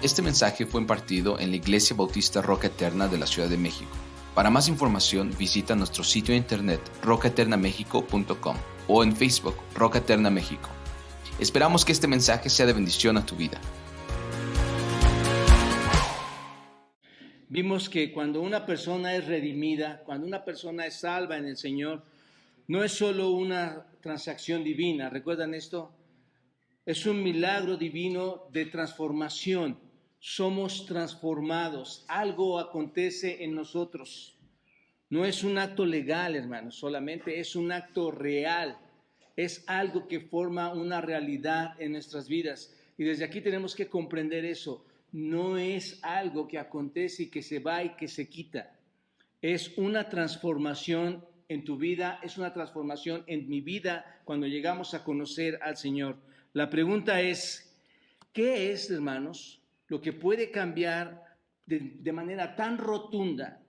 Este mensaje fue impartido en la Iglesia Bautista Roca Eterna de la Ciudad de México. Para más información, visita nuestro sitio de internet rocaeternamexico.com o en Facebook Roca Eterna México. Esperamos que este mensaje sea de bendición a tu vida. Vimos que cuando una persona es redimida, cuando una persona es salva en el Señor, no es solo una transacción divina, ¿recuerdan esto? Es un milagro divino de transformación. Somos transformados, algo acontece en nosotros. No es un acto legal, hermanos, solamente es un acto real. Es algo que forma una realidad en nuestras vidas. Y desde aquí tenemos que comprender eso. No es algo que acontece y que se va y que se quita. Es una transformación en tu vida, es una transformación en mi vida cuando llegamos a conocer al Señor. La pregunta es, ¿qué es, hermanos, lo que puede cambiar de manera tan rotunda?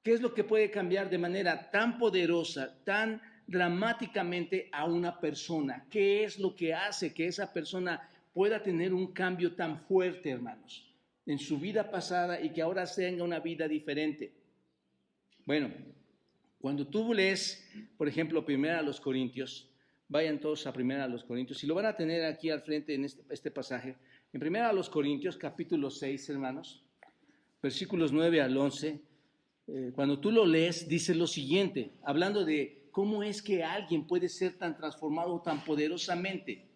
¿Qué es lo que puede cambiar de manera tan poderosa, tan dramáticamente a una persona? ¿Qué es lo que hace que esa persona pueda tener un cambio tan fuerte, hermanos, en su vida pasada y que ahora tenga una vida diferente? Bueno, cuando tú lees, por ejemplo, Primera a los Corintios, vayan todos a Primera a los Corintios, y lo van a tener aquí al frente en este pasaje. En Primera a los Corintios, capítulo 6, hermanos, versículos 9 al 11, cuando tú lo lees, dice lo siguiente, hablando de cómo es que alguien puede ser tan transformado tan poderosamente,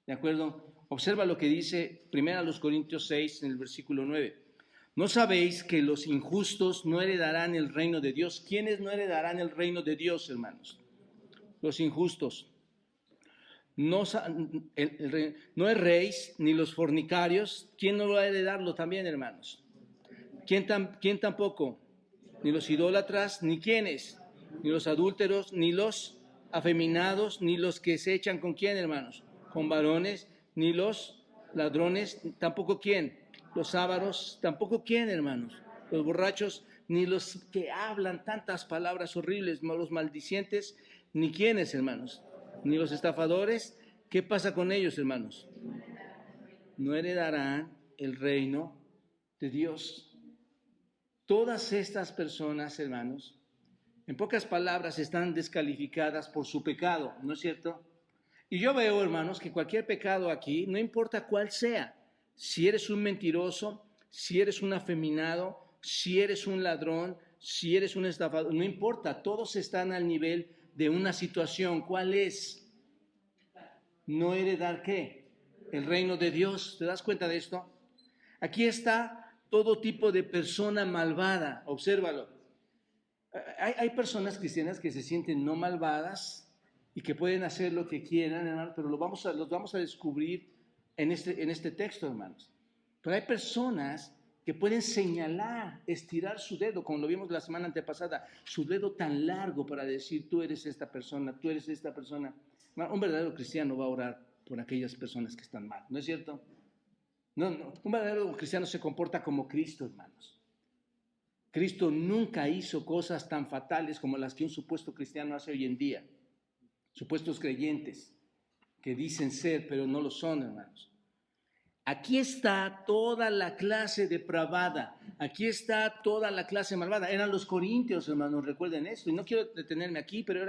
¿de acuerdo? Observa lo que dice Primera a los Corintios 6, en el versículo 9. ¿No sabéis que los injustos no heredarán el reino de Dios? ¿Quiénes no heredarán el reino de Dios, hermanos? Los injustos. No erréis, ni los fornicarios. ¿Quién no va a heredarlo también, hermanos? ¿Quién tampoco? Ni los idólatras, ni quiénes, ni los adúlteros, ni los afeminados, ni los que se echan con quién, hermanos, con varones, ni los ladrones, tampoco quién, los ávaros, tampoco quién, hermanos, los borrachos, ni los que hablan tantas palabras horribles, los maldicientes, ni quiénes, hermanos, ni los estafadores. ¿Qué pasa con ellos, hermanos? No heredarán el reino de Dios. Todas estas personas, hermanos, en pocas palabras, están descalificadas por su pecado, ¿no es cierto? Y yo veo, hermanos, que cualquier pecado aquí, no importa cuál sea, si eres un mentiroso, si eres un afeminado, si eres un ladrón, si eres un estafador, no importa, todos están al nivel de una situación. ¿Cuál es? No heredar, ¿qué? El reino de Dios. ¿Te das cuenta de esto? Aquí está todo tipo de persona malvada, obsérvalo. Hay personas cristianas que se sienten no malvadas y que pueden hacer lo que quieran, hermano, pero los vamos a descubrir en este texto, hermanos. Pero hay personas que pueden señalar, estirar su dedo, como lo vimos la semana antepasada, su dedo tan largo para decir, tú eres esta persona, tú eres esta persona. Un verdadero cristiano va a orar por aquellas personas que están mal, ¿no es cierto? No, un verdadero cristiano se comporta como Cristo, hermanos. Cristo nunca hizo cosas tan fatales como las que un supuesto cristiano hace hoy en día. Supuestos creyentes que dicen ser, pero no lo son, hermanos. Aquí está toda la clase depravada. Aquí está toda la clase malvada. Eran los corintios, hermanos, recuerden esto. Y no quiero detenerme aquí, pero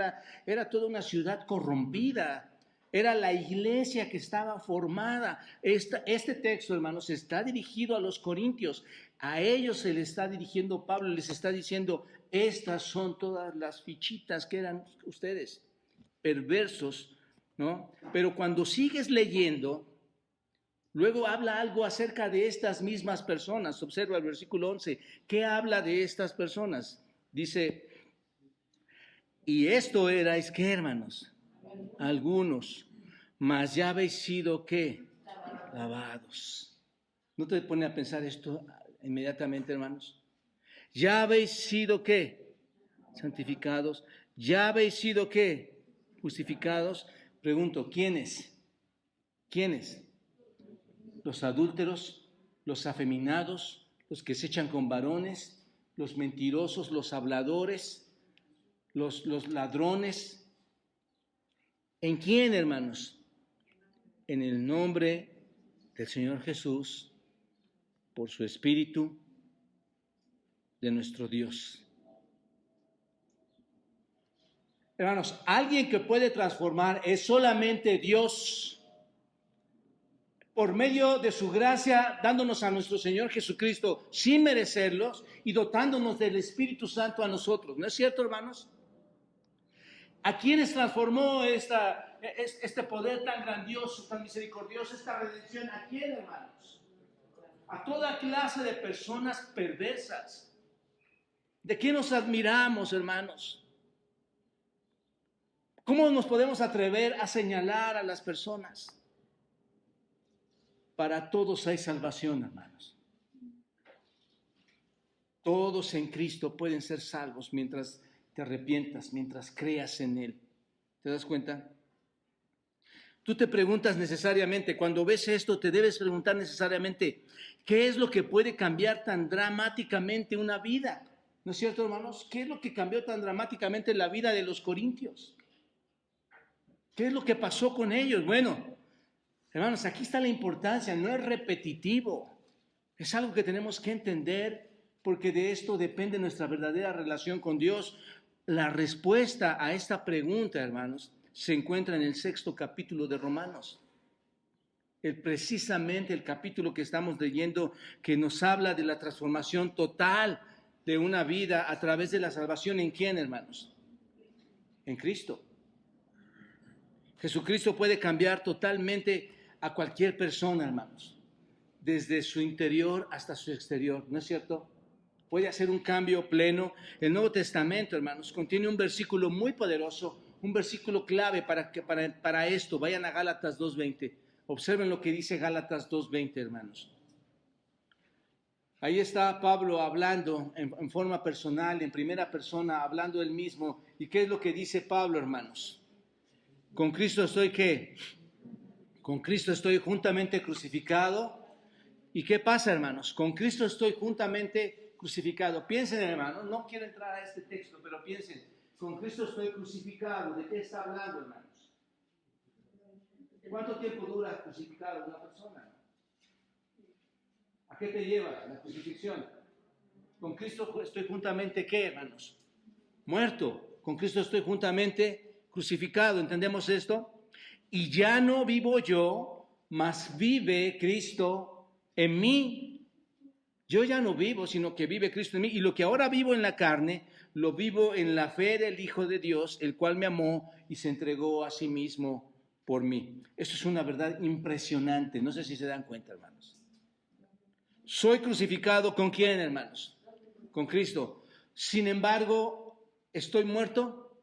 era toda una ciudad corrompida. Era la iglesia que estaba formada. Este texto, hermanos, está dirigido a los corintios. A ellos se les está dirigiendo Pablo, les está diciendo, estas son todas las fichitas que eran ustedes, perversos, ¿no? Pero cuando sigues leyendo, luego habla algo acerca de estas mismas personas. Observa el versículo 11. ¿Qué habla de estas personas? Dice, y esto erais, ¿qué, hermanos? Algunos, mas ya habéis sido, ¿qué? Lavados. ¿No te pone a pensar esto inmediatamente, hermanos? Ya habéis sido, ¿qué? Santificados. Ya habéis sido, ¿qué? Justificados. Pregunto, ¿quiénes? ¿Quiénes? Los adúlteros, los afeminados, los que se echan con varones, los mentirosos, los habladores, los ladrones. ¿En quién, hermanos? En el nombre del Señor Jesús por su Espíritu de nuestro Dios. Hermanos, alguien que puede transformar es solamente Dios, por medio de su gracia, dándonos a nuestro Señor Jesucristo sin merecerlos y dotándonos del Espíritu Santo a nosotros. ¿No es cierto, hermanos? ¿A quiénes transformó este poder tan grandioso, tan misericordioso, esta redención? ¿A quién, hermanos? A toda clase de personas perversas. ¿De qué nos admiramos, hermanos? ¿Cómo nos podemos atrever a señalar a las personas? Para todos hay salvación, hermanos. Todos en Cristo pueden ser salvos mientras te arrepientas, mientras creas en Él. ¿Te das cuenta? Tú te preguntas necesariamente, cuando ves esto, te debes preguntar necesariamente, ¿qué es lo que puede cambiar tan dramáticamente una vida? ¿No es cierto, hermanos? ¿Qué es lo que cambió tan dramáticamente la vida de los corintios? ¿Qué es lo que pasó con ellos? Bueno, hermanos, aquí está la importancia, no es repetitivo, es algo que tenemos que entender porque de esto depende nuestra verdadera relación con Dios. La respuesta a esta pregunta, hermanos, se encuentra en el 6º capítulo de Romanos. Precisamente el capítulo que estamos leyendo que nos habla de la transformación total de una vida a través de la salvación. ¿En quién, hermanos? En Cristo. Jesucristo puede cambiar totalmente a cualquier persona, hermanos, desde su interior hasta su exterior, ¿no es cierto? Puede hacer un cambio pleno. El Nuevo Testamento, hermanos, contiene un versículo muy poderoso, un versículo clave para esto. Vayan a Gálatas 2:20. Observen lo que dice Gálatas 2:20, hermanos. Ahí está Pablo hablando en forma personal, en primera persona, hablando él mismo. ¿Y qué es lo que dice Pablo, hermanos? Con Cristo estoy, ¿qué? Con Cristo estoy juntamente crucificado. ¿Y qué pasa, hermanos? Con Cristo estoy juntamente crucificado. Piensen, hermanos, no quiero entrar a este texto, pero piensen, con Cristo estoy crucificado. ¿De qué está hablando, hermanos? ¿Cuánto tiempo dura crucificado una persona? ¿A qué te lleva la crucifixión? Con Cristo estoy juntamente, ¿qué, hermanos? Muerto. Con Cristo estoy juntamente crucificado. ¿Entendemos esto? Y ya no vivo yo, mas vive Cristo en mí. Yo ya no vivo, sino que vive Cristo en mí. Y lo que ahora vivo en la carne, lo vivo en la fe del Hijo de Dios, el cual me amó y se entregó a sí mismo por mí. Esto es una verdad impresionante. No sé si se dan cuenta, hermanos. Soy crucificado ¿con quién, hermanos? Con Cristo. Sin embargo, ¿estoy muerto?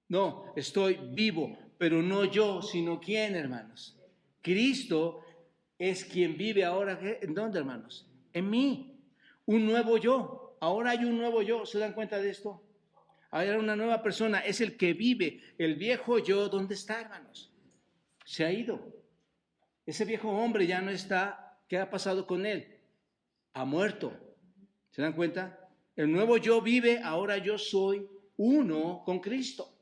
No, estoy vivo, pero no yo, sino ¿quién, hermanos? Cristo es quien vive ahora. ¿En dónde, hermanos? En mí. Un nuevo yo. Ahora hay un nuevo yo. ¿Se dan cuenta de esto? Ahora una nueva persona. Es el que vive. El viejo yo, ¿dónde está, hermanos? Se ha ido. Ese viejo hombre ya no está. ¿Qué ha pasado con él? Ha muerto. ¿Se dan cuenta? El nuevo yo vive. Ahora yo soy uno con Cristo.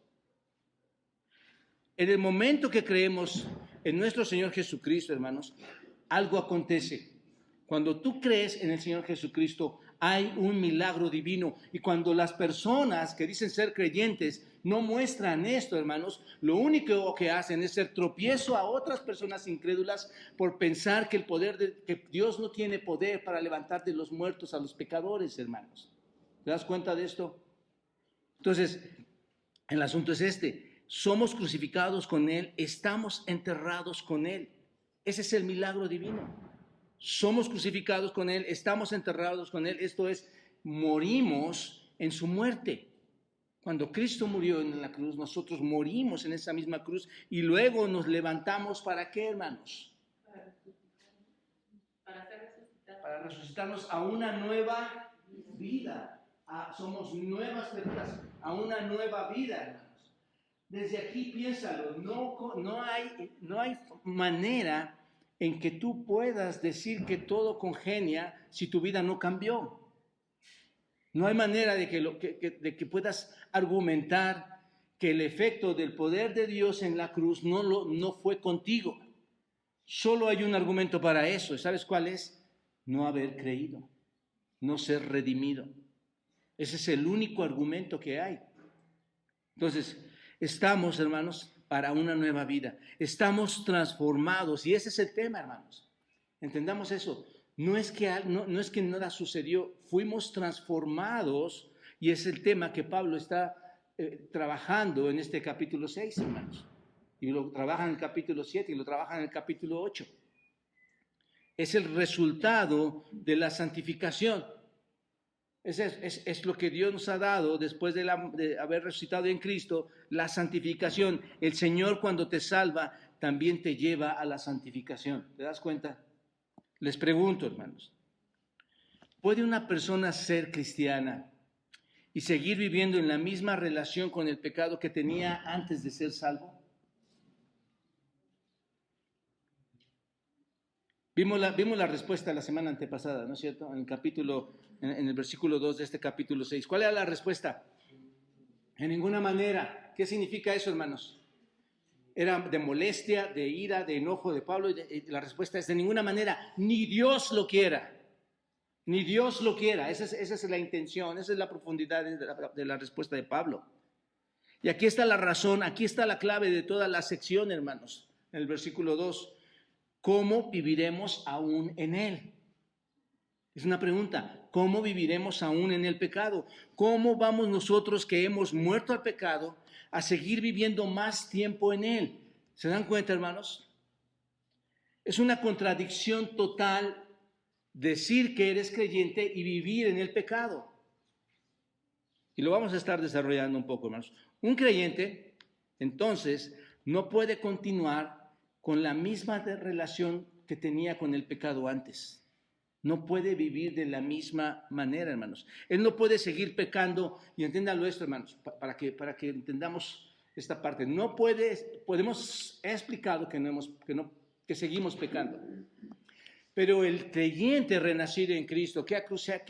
En el momento que creemos en nuestro Señor Jesucristo, hermanos, algo acontece. Cuando tú crees en el Señor Jesucristo, hay un milagro divino. Y cuando las personas que dicen ser creyentes no muestran esto, hermanos, lo único que hacen es ser tropiezo a otras personas incrédulas por pensar que que Dios no tiene poder para levantar de los muertos a los pecadores, hermanos. ¿Te das cuenta de esto? Entonces, el asunto es este. Somos crucificados con Él, estamos enterrados con Él. Ese es el milagro divino. Somos crucificados con Él, estamos enterrados con Él. Esto es, morimos en su muerte. Cuando Cristo murió en la cruz, nosotros morimos en esa misma cruz y luego nos levantamos ¿para qué, hermanos? Para resucitarnos a una nueva vida. Somos nuevas personas, a una nueva vida, hermanos. Desde aquí piénsalo, no hay manera en que tú puedas decir que todo congenia si tu vida no cambió. No hay manera de que puedas argumentar que el efecto del poder de Dios en la cruz no fue contigo. Solo hay un argumento para eso. ¿Sabes cuál es? no haber creído, no ser redimido. Ese es el único argumento que hay. Entonces, estamos, hermanos, para una nueva vida. Estamos transformados y ese es el tema, hermanos. Entendamos eso. No es que nada sucedió, fuimos transformados y es el tema que Pablo está trabajando en este capítulo 6, hermanos. Y lo trabaja en el capítulo 7 y lo trabaja en el capítulo 8. Es el resultado de la santificación. Es lo que Dios nos ha dado después de haber resucitado en Cristo, la santificación. El Señor cuando te salva también te lleva a la santificación. ¿Te das cuenta? Les pregunto, hermanos, ¿puede una persona ser cristiana y seguir viviendo en la misma relación con el pecado que tenía antes de ser salvo? Vimos la respuesta la semana antepasada, ¿no es cierto? En el versículo 2 de este capítulo 6. ¿Cuál era la respuesta? En ninguna manera. ¿Qué significa eso, hermanos? Era de molestia, de ira, de enojo de Pablo. Y la respuesta es de ninguna manera. Ni Dios lo quiera. Ni Dios lo quiera. Esa es la intención, esa es la profundidad de la respuesta de Pablo. Y aquí está la razón, aquí está la clave de toda la sección, hermanos. En el versículo 2. ¿Cómo viviremos aún en él? Es una pregunta. ¿Cómo viviremos aún en el pecado? ¿Cómo vamos nosotros que hemos muerto al pecado a seguir viviendo más tiempo en él? ¿Se dan cuenta, hermanos? Es una contradicción total decir que eres creyente y vivir en el pecado. Y lo vamos a estar desarrollando un poco, hermanos. Un creyente, entonces, no puede continuar con la misma relación que tenía con el pecado antes. No puede vivir de la misma manera, hermanos. Él no puede seguir pecando, y entiéndalo esto, hermanos, para que entendamos esta parte. He explicado que seguimos pecando. Pero el creyente renacido en Cristo, que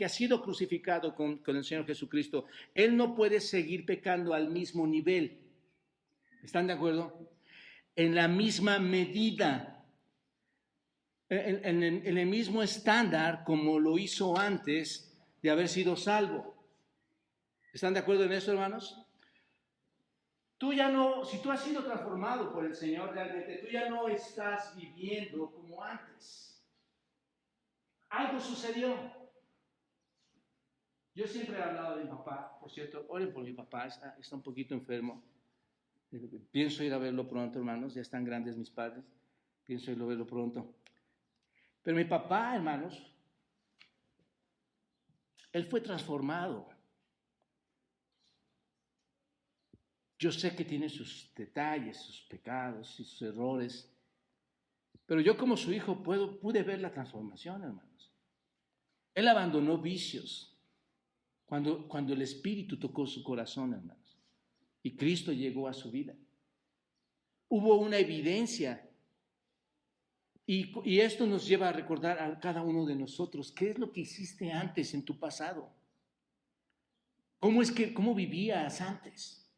ha sido crucificado con el Señor Jesucristo, él no puede seguir pecando al mismo nivel. ¿Están de acuerdo? En la misma medida, en el mismo estándar como lo hizo antes de haber sido salvo. ¿Están de acuerdo en eso, hermanos? Si tú has sido transformado por el Señor realmente, tú ya no estás viviendo como antes. Algo sucedió. Yo siempre he hablado de mi papá, por cierto, oren por mi papá, está un poquito enfermo. Pienso ir a verlo pronto, hermanos, ya están grandes mis padres, pienso ir a verlo pronto. Pero mi papá, hermanos, él fue transformado. Yo sé que tiene sus detalles, sus pecados y sus errores, pero yo como su hijo pude ver la transformación, hermanos. Él abandonó vicios cuando el Espíritu tocó su corazón, hermanos, y Cristo llegó a su vida. Hubo una evidencia. Y esto nos lleva a recordar a cada uno de nosotros, ¿qué es lo que hiciste antes en tu pasado? ¿Cómo vivías antes?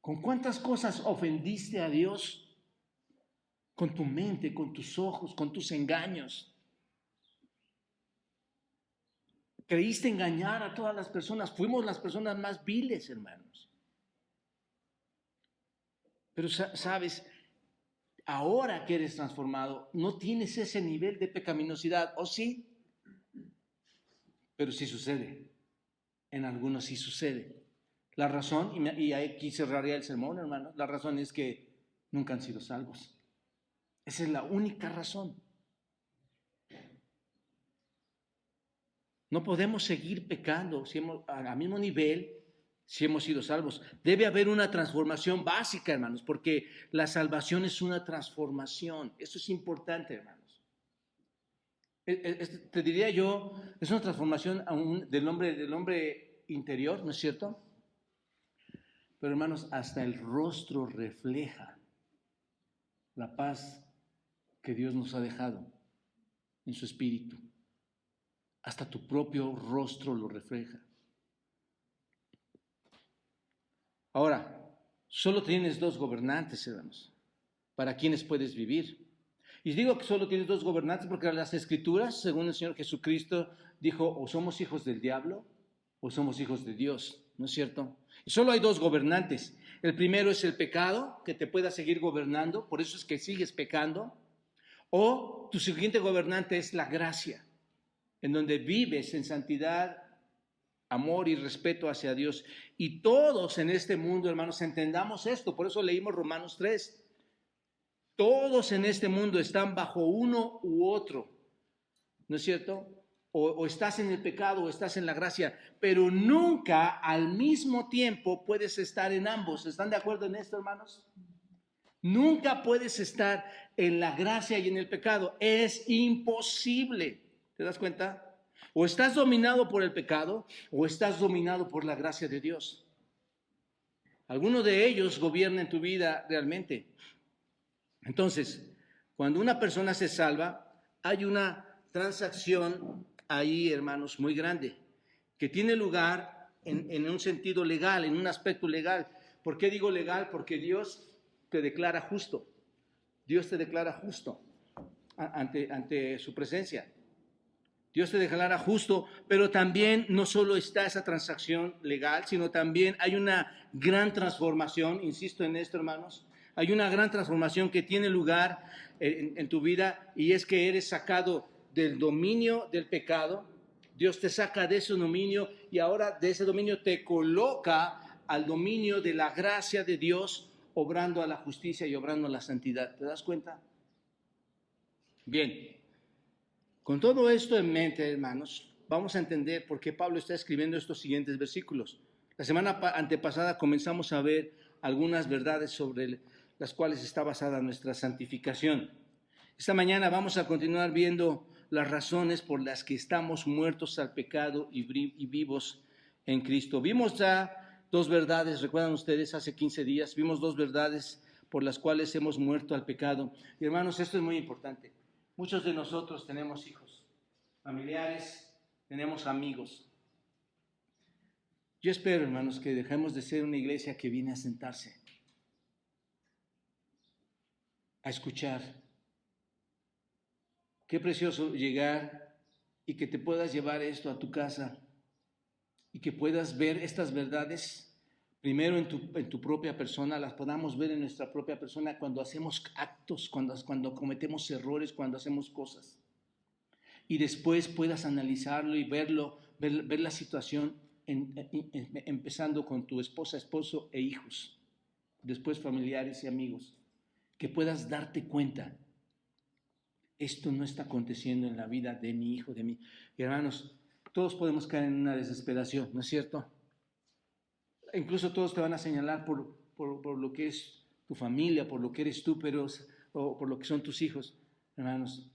¿Con cuántas cosas ofendiste a Dios? Con tu mente, con tus ojos, con tus engaños. Creíste engañar a todas las personas. Fuimos las personas más viles, hermanos. Pero sabes, ahora que eres transformado, no tienes ese nivel de pecaminosidad, ¿o sí? Pero sí sucede. En algunos sí sucede. La razón, y aquí cerraría el sermón, hermano, la razón es que nunca han sido salvos. Esa es la única razón. No podemos seguir pecando al mismo nivel si hemos sido salvos. Debe haber una transformación básica, hermanos, porque la salvación es una transformación. Eso es importante, hermanos. Te diría yo, es una transformación del hombre interior, ¿no es cierto? Pero, hermanos, hasta el rostro refleja la paz que Dios nos ha dejado en su espíritu. Hasta tu propio rostro lo refleja. Ahora, solo tienes dos gobernantes, hermanos, para quienes puedes vivir. Y digo que solo tienes dos gobernantes porque las Escrituras, según el Señor Jesucristo, dijo, o somos hijos del diablo o somos hijos de Dios, ¿no es cierto? Y solo hay dos gobernantes. El primero es el pecado, que te pueda seguir gobernando, por eso es que sigues pecando. O tu siguiente gobernante es la gracia, en donde vives en santidad, amor y respeto hacia Dios. Y todos en este mundo, hermanos, entendamos esto. Por eso leímos Romanos 3. Todos en este mundo están bajo uno u otro, ¿no es cierto? O estás en el pecado o estás en la gracia, pero nunca al mismo tiempo puedes estar en ambos. ¿Están de acuerdo en esto, hermanos? Nunca puedes estar en la gracia y en el pecado. Es imposible. ¿Te das cuenta? O estás dominado por el pecado o estás dominado por la gracia de Dios. Alguno de ellos gobierna en tu vida realmente. Entonces, cuando una persona se salva, hay una transacción ahí, hermanos, muy grande, que tiene lugar en un sentido legal, en un aspecto legal. ¿Por qué digo legal? Porque Dios te declara justo. Dios te declara justo ante su presencia. Dios te declara justo, pero también no solo está esa transacción legal, sino también hay una gran transformación, insisto en esto, hermanos, hay una gran transformación que tiene lugar en tu vida, y es que eres sacado del dominio del pecado. Dios te saca de ese dominio y ahora de ese dominio te coloca al dominio de la gracia de Dios, obrando a la justicia y obrando a la santidad. ¿Te das cuenta? Bien, con todo esto en mente, hermanos, vamos a entender por qué Pablo está escribiendo estos siguientes versículos. La semana antepasada comenzamos a ver algunas verdades sobre las cuales está basada nuestra santificación. Esta mañana vamos a continuar viendo las razones por las que estamos muertos al pecado y vivos en Cristo. Vimos ya dos verdades, recuerdan ustedes, hace 15 días, vimos dos verdades por las cuales hemos muerto al pecado. Y hermanos, esto es muy importante. Muchos de nosotros tenemos hijos, familiares, tenemos amigos. Yo espero, hermanos, que dejemos de ser una iglesia que viene a sentarse, a escuchar. Qué precioso llegar y que te puedas llevar esto a tu casa y que puedas ver estas verdades primero en tu propia persona, las podamos ver en nuestra propia persona cuando hacemos actos, cuando cometemos errores, cuando hacemos cosas. Y después puedas analizarlo y ver la situación empezando con tu esposa, esposo e hijos, después familiares y amigos, que puedas darte cuenta, esto no está aconteciendo en la vida de mi hijo, de mí. Y hermanos, todos podemos caer en una desesperación, ¿no es cierto? Incluso todos te van a señalar por lo que es tu familia, por lo que eres tú, o por lo que son tus hijos. Hermanos,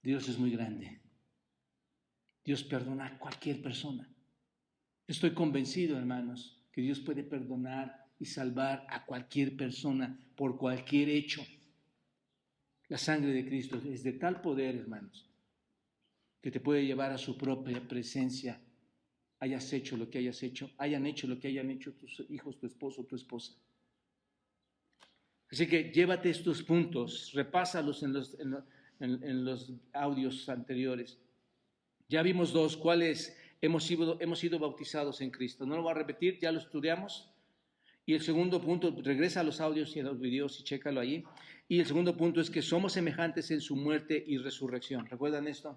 Dios es muy grande. Dios perdona a cualquier persona. Estoy convencido, hermanos, que Dios puede perdonar y salvar a cualquier persona por cualquier hecho. La sangre de Cristo es de tal poder, hermanos, que te puede llevar a su propia presencia, hayas hecho lo que hayas hecho, hayan hecho lo que hayan hecho tus hijos, tu esposo, tu esposa. Así que llévate estos puntos, repásalos en los audios anteriores. Ya vimos dos, cuáles hemos sido bautizados en Cristo. No lo voy a repetir, ya lo estudiamos. Y el segundo punto, regresa a los audios y a los videos y chécalo ahí. Y el segundo punto es que somos semejantes en su muerte y resurrección. ¿Recuerdan esto?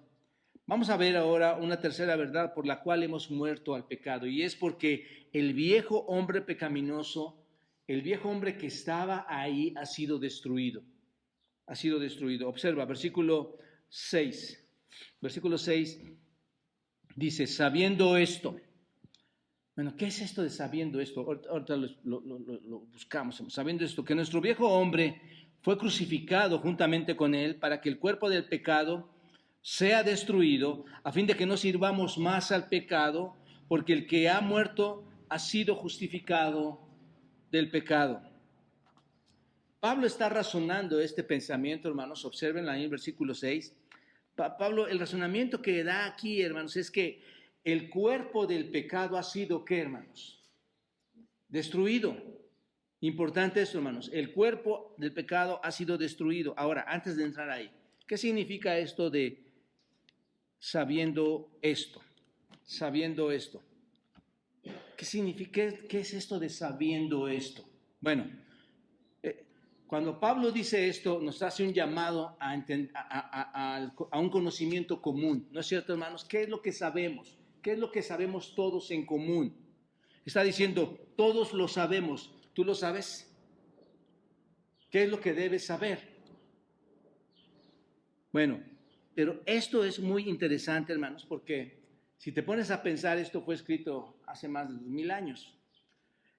Vamos a ver ahora una tercera verdad por la cual hemos muerto al pecado. Y es porque el viejo hombre pecaminoso, el viejo hombre que estaba ahí, ha sido destruido. Ha sido destruido. Observa, versículo 6. Versículo 6 dice, sabiendo esto. Bueno, ¿qué es esto de sabiendo esto? Ahorita lo buscamos. Sabiendo esto, que nuestro viejo hombre fue crucificado juntamente con él para que el cuerpo del pecado sea destruido, a fin de que no sirvamos más al pecado, porque el que ha muerto ha sido justificado del pecado. Pablo está razonando este pensamiento, hermanos. Observen ahí en el versículo 6. Pablo, el razonamiento que da aquí, hermanos, es que el cuerpo del pecado ha sido, ¿qué, hermanos? Destruido. Importante esto, hermanos. El cuerpo del pecado ha sido destruido. Ahora, antes de entrar ahí, ¿Qué significa esto de sabiendo esto? Sabiendo esto. ¿Qué significa? ¿Qué es esto de sabiendo esto? Bueno, cuando Pablo dice esto, nos hace un llamado a un conocimiento común, ¿no es cierto, hermanos? ¿Qué es lo que sabemos? ¿Qué es lo que sabemos todos en común? Está diciendo, todos lo sabemos. ¿Tú lo sabes? ¿Qué es lo que debes saber? Bueno, pero esto es muy interesante, hermanos, porque si te pones a pensar, esto fue escrito hace más de 2000 años.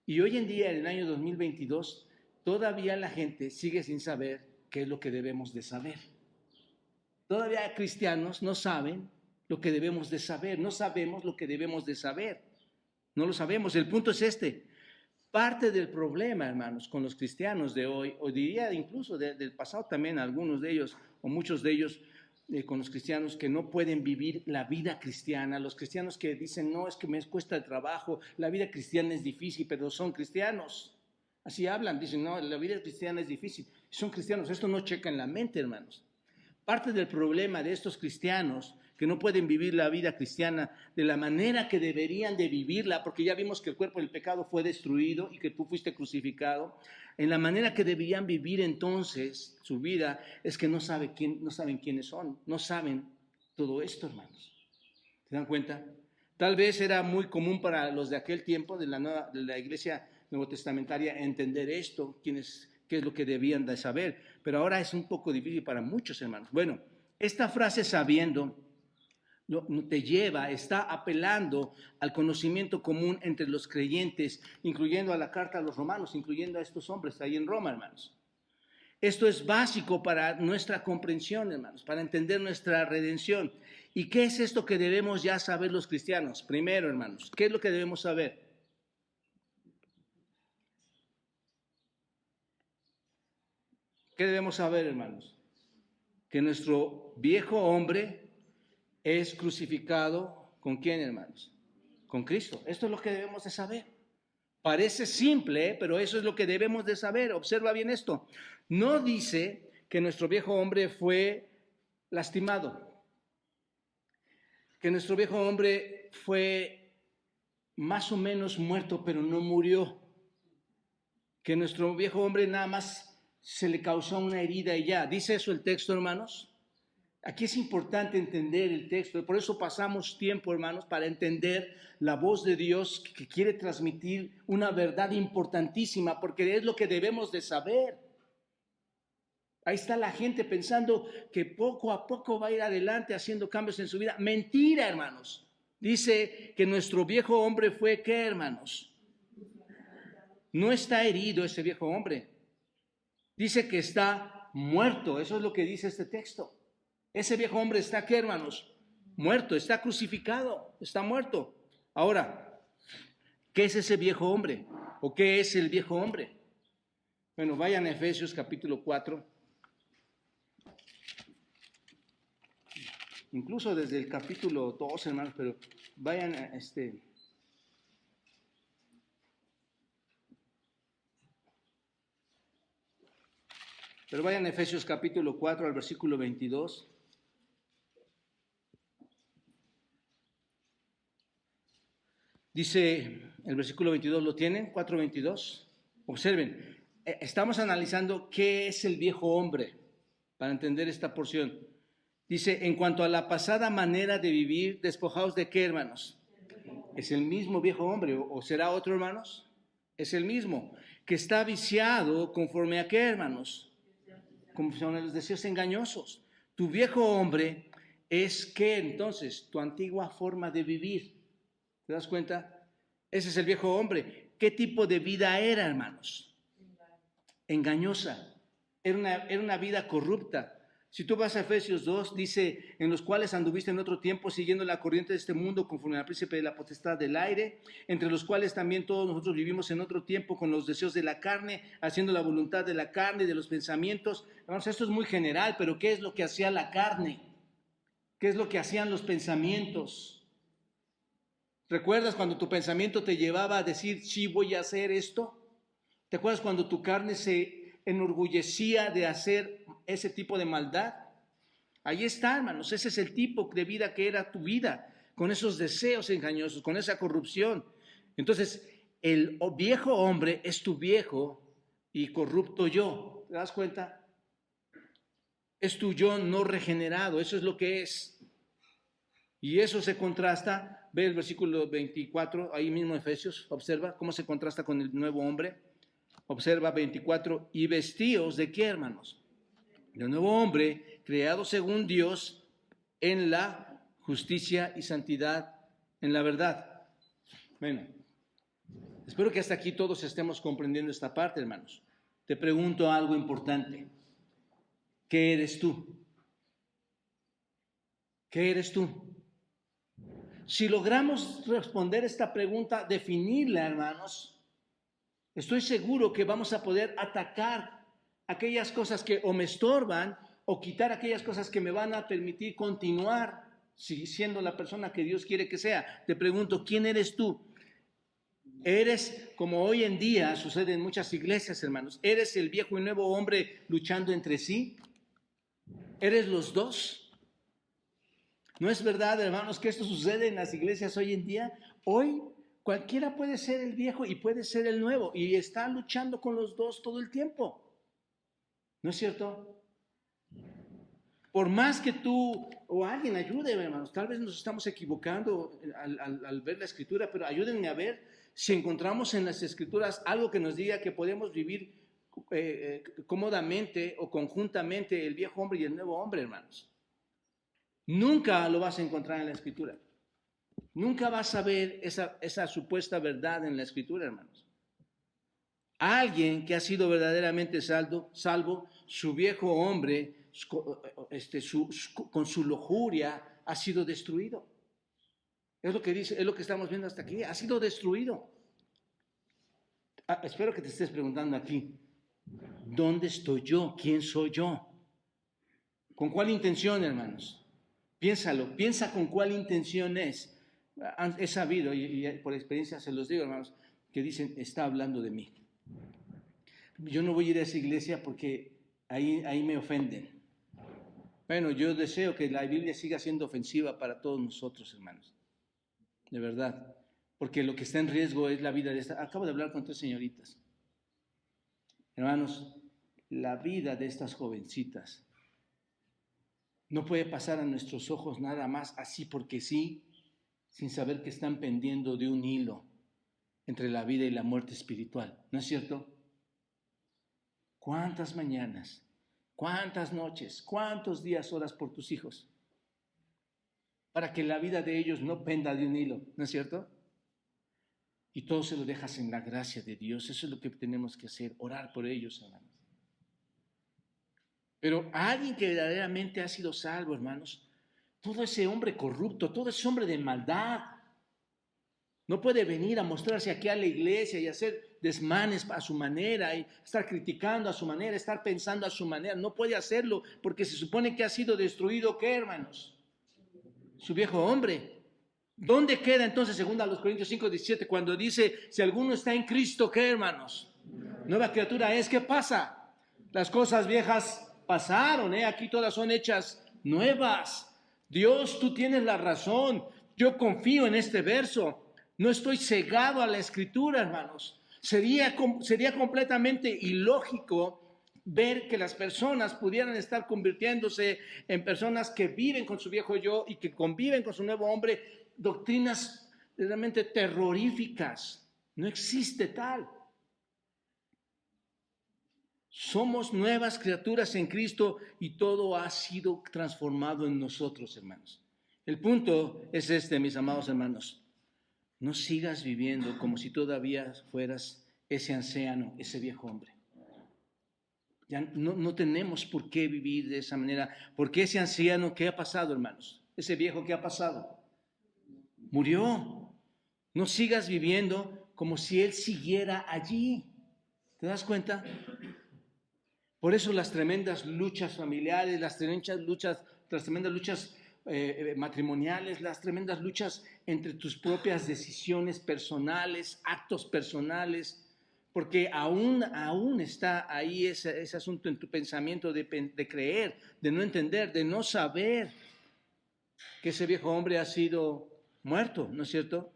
Y hoy en día, en el año 2022, todavía la gente sigue sin saber qué es lo que debemos de saber. Todavía cristianos no saben lo que debemos de saber, no sabemos lo que debemos de saber. No lo sabemos. El punto es este. Parte del problema, hermanos, con los cristianos de hoy, o diría incluso del pasado también, algunos de ellos, o muchos de ellos, con los cristianos que no pueden vivir la vida cristiana, los cristianos que dicen, no, es que me cuesta el trabajo, la vida cristiana es difícil, pero son cristianos. Así hablan, dicen, no, la vida cristiana es difícil. Son cristianos, esto no checa en la mente, hermanos. Parte del problema de estos cristianos que no pueden vivir la vida cristiana de la manera que deberían de vivirla, porque ya vimos que el cuerpo del pecado fue destruido y que tú fuiste crucificado, en la manera que deberían vivir entonces su vida es que no saben quiénes son, no saben todo esto, hermanos. ¿Se dan cuenta? Tal vez era muy común para los de aquel tiempo, de la iglesia nuevotestamentaria, entender esto, qué es lo que debían de saber, pero ahora es un poco difícil para muchos, hermanos. Bueno, esta frase sabiendo está apelando al conocimiento común entre los creyentes, incluyendo a la carta a los romanos, incluyendo a estos hombres ahí en Roma, hermanos. Esto es básico para nuestra comprensión, hermanos, para entender nuestra redención. ¿Y qué es esto que debemos ya saber los cristianos? Primero, hermanos, ¿qué es lo que debemos saber? ¿Qué debemos saber, hermanos? Que nuestro viejo hombre es crucificado, ¿con quién, hermanos? Con Cristo. Esto es lo que debemos de saber. Parece simple, pero eso es lo que debemos de saber. Observa bien esto. No dice que nuestro viejo hombre fue lastimado, que nuestro viejo hombre fue más o menos muerto, pero no murió, que nuestro viejo hombre nada más se le causó una herida y ya. ¿Dice eso el texto, hermanos? Aquí es importante entender el texto, por eso pasamos tiempo, hermanos, para entender la voz de Dios que quiere transmitir una verdad importantísima, porque es lo que debemos de saber. Ahí está la gente pensando que poco a poco va a ir adelante haciendo cambios en su vida. Mentira, hermanos. Dice que nuestro viejo hombre fue, ¿qué, hermanos? No está herido ese viejo hombre. Dice que está muerto, eso es lo que dice este texto. Ese viejo hombre está, ¿qué, hermanos? Muerto, está crucificado, está muerto. Ahora, ¿qué es ese viejo hombre? ¿O qué es el viejo hombre? Bueno, vayan a Efesios capítulo 4. Incluso desde el capítulo 2, hermanos, pero vayan a Pero vayan a Efesios capítulo 4 al versículo 22. Dice el versículo 22, ¿lo tienen? 4:22. Observen, estamos analizando qué es el viejo hombre para entender esta porción. Dice, en cuanto a la pasada manera de vivir, despojados de qué, hermanos. ¿Es el mismo viejo hombre o será otro, hermanos? Es el mismo, que está viciado conforme a qué, hermanos. Conforme a los deseos engañosos. Tu viejo hombre es ¿qué entonces? Tu antigua forma de vivir. ¿Te das cuenta? Ese es el viejo hombre. ¿Qué tipo de vida era, hermanos? Engañosa. Era una vida corrupta. Si tú vas a Efesios 2, dice, en los cuales anduviste en otro tiempo siguiendo la corriente de este mundo conforme al príncipe de la potestad del aire, entre los cuales también todos nosotros vivimos en otro tiempo con los deseos de la carne, haciendo la voluntad de la carne y de los pensamientos. Hermanos, esto es muy general, pero ¿qué es lo que hacía la carne? ¿Qué es lo que hacían los pensamientos? ¿Recuerdas cuando tu pensamiento te llevaba a decir, sí, voy a hacer esto? ¿Te acuerdas cuando tu carne se enorgullecía de hacer ese tipo de maldad? Ahí está, hermanos, ese es el tipo de vida que era tu vida, con esos deseos engañosos, con esa corrupción. Entonces, el viejo hombre es tu viejo y corrupto yo. ¿Te das cuenta? Es tu yo no regenerado, eso es lo que es. Y eso se contrasta, ve el versículo 24, ahí mismo Efesios, observa cómo se contrasta con el nuevo hombre. Observa 24, y vestíos de qué, hermanos? Del nuevo hombre, creado según Dios en la justicia y santidad, en la verdad. Bueno, espero que hasta aquí todos estemos comprendiendo esta parte, hermanos. Te pregunto algo importante. ¿Qué eres tú? ¿Qué eres tú? Si logramos responder esta pregunta, definirla, hermanos, estoy seguro que vamos a poder atacar aquellas cosas que o me estorban o quitar aquellas cosas que me van a permitir continuar siendo la persona que Dios quiere que sea. Te pregunto, ¿quién eres tú? ¿Eres, como hoy en día sucede en muchas iglesias, hermanos, eres el viejo y nuevo hombre luchando entre sí? ¿Eres los dos? ¿No es verdad, hermanos, que esto sucede en las iglesias hoy en día? Hoy cualquiera puede ser el viejo y puede ser el nuevo y está luchando con los dos todo el tiempo. ¿No es cierto? Por más que tú o alguien ayude, hermanos, tal vez nos estamos equivocando al ver la escritura, pero ayúdenme a ver si encontramos en las escrituras algo que nos diga que podemos vivir cómodamente o conjuntamente el viejo hombre y el nuevo hombre, hermanos. Nunca lo vas a encontrar en la escritura. Nunca vas a ver esa supuesta verdad en la escritura, hermanos. Alguien que ha sido verdaderamente salvo, su viejo hombre, con su lujuria, ha sido destruido. Es lo que dice, es lo que estamos viendo hasta aquí. Ha sido destruido. Espero que te estés preguntando aquí, ¿dónde estoy yo? ¿Quién soy yo? ¿Con cuál intención, hermanos? Piénsalo, piensa con cuál intención es. He sabido, y por experiencia se los digo, hermanos, que dicen, está hablando de mí. Yo no voy a ir a esa iglesia porque ahí me ofenden. Bueno, yo deseo que la Biblia siga siendo ofensiva para todos nosotros, hermanos. De verdad. Porque lo que está en riesgo es la vida de esta. Acabo de hablar con 3 señoritas. Hermanos, la vida de estas jovencitas no puede pasar a nuestros ojos nada más así porque sí, sin saber que están pendiendo de un hilo entre la vida y la muerte espiritual. ¿No es cierto? ¿Cuántas mañanas, cuántas noches, cuántos días oras por tus hijos? Para que la vida de ellos no penda de un hilo, ¿no es cierto? Y todo se lo dejas en la gracia de Dios. Eso es lo que tenemos que hacer, orar por ellos, hermanos. Pero alguien que verdaderamente ha sido salvo, hermanos, todo ese hombre corrupto, todo ese hombre de maldad, no puede venir a mostrarse aquí a la iglesia y hacer desmanes a su manera, y estar criticando a su manera, estar pensando a su manera. No puede hacerlo porque se supone que ha sido destruido, ¿qué, hermanos? Su viejo hombre. ¿Dónde queda entonces, según a los Corintios 5:17, cuando dice, si alguno está en Cristo, ¿qué, hermanos? Nueva criatura es, ¿qué pasa? Las cosas viejas pasaron, aquí todas son hechas nuevas. Dios, tú tienes la razón. Yo confío en este verso. No estoy cegado a la escritura, hermanos. Sería completamente ilógico ver que las personas pudieran estar convirtiéndose en personas que viven con su viejo yo y que conviven con su nuevo hombre, doctrinas realmente terroríficas. No existe tal. Somos nuevas criaturas en Cristo y todo ha sido transformado en nosotros, hermanos. El punto es este, mis amados hermanos. No sigas viviendo como si todavía fueras ese anciano, ese viejo hombre. Ya no tenemos por qué vivir de esa manera. Porque ese anciano, ¿qué ha pasado, hermanos? Ese viejo, ¿qué ha pasado? Murió. No sigas viviendo como si él siguiera allí. ¿Te das cuenta? Por eso las tremendas luchas familiares, las tremendas luchas matrimoniales, las tremendas luchas entre tus propias decisiones personales, actos personales, Porque aún está ahí ese asunto en tu pensamiento de creer, de no entender, de no saber que ese viejo hombre ha sido muerto, ¿no es cierto?